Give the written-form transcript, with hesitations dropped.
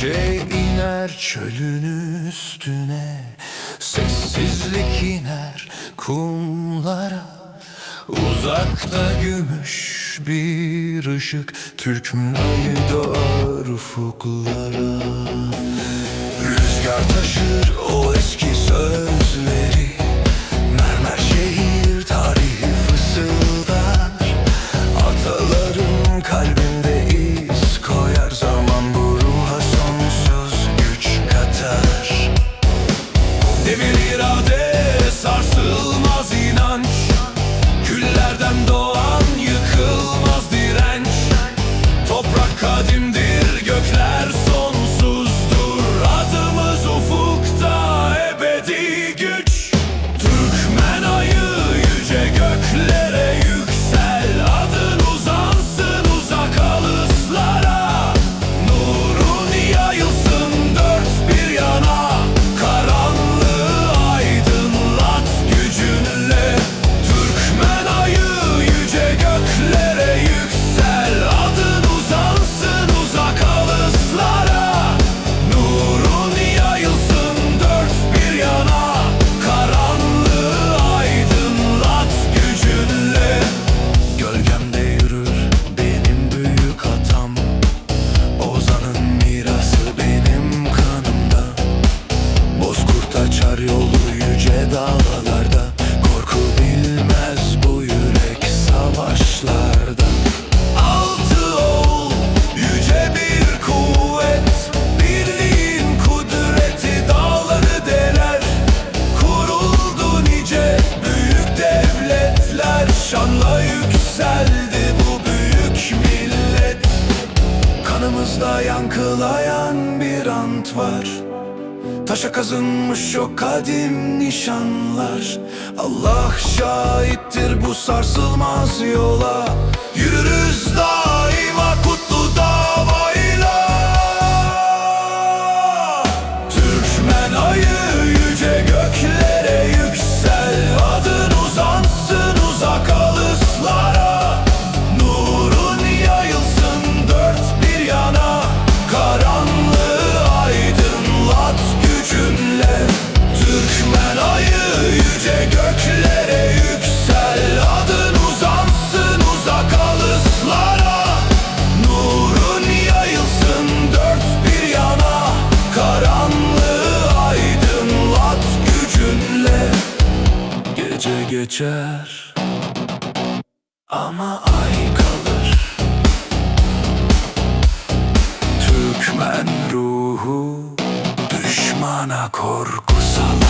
Gece iner çölün üstüne, sessizlik iner kumlara. Uzakta gümüş bir ışık, Türk'ün ayı doğar ufuklara. Rüzgar taşır o eski sözleri, mermer şehir tarihi fısıldar. Ataların kalbinde iz koyar, zaman bu ruha sonsuz güç katar. Demir irade, sarsılmaz inanç, küllerden doğan yıkılmaz direnç. Toprak kadimdir, gökler sonsuzdur, adımız ufukta ebedi güç. Türkmen ayı yüce göklere yüksel, adın uzansın uzak alıslara. Nurun yayılsın dört bir yana, karanlığı aydınlat gücünle. Türkmen ayı yüce göklere yüksel, adın uzansın uzak alıslara. Nurun yayılsın dört bir yana, karanlığı aydınlat gücünle. Gölgemde yürür benim büyük atam, Ozan'ın mirası benim kanımda. Bozkurt açar yolu yüce dağlarda, korku bilmez bu yürek savaşlarda. Altı ol yüce bir kuvvet, birliğin kudreti dağları deler. Kuruldu nice büyük devletler, şanla yükseldi bu büyük millet. Kanımızda yankılayan bir ant var, taşa kazınmış o kadim nişanlar. Allah şahittir bu sarsılmaz yola, yürürüz daima kutlu davayla. Türkmen ayı yüce göklere yüksel, adın uzansın uzak alıslara. Nurun yayılsın dört bir yana, karanlığı aydınlat gücünle. Türkmen ayı yüce göklere yüksel, adın uzansın uzak alıslara. Nurun yayılsın dört bir yana, karanlığı aydınlat gücünle. Gece geçer ama ay kalır, Türkmen ruhu düşmana korku salar.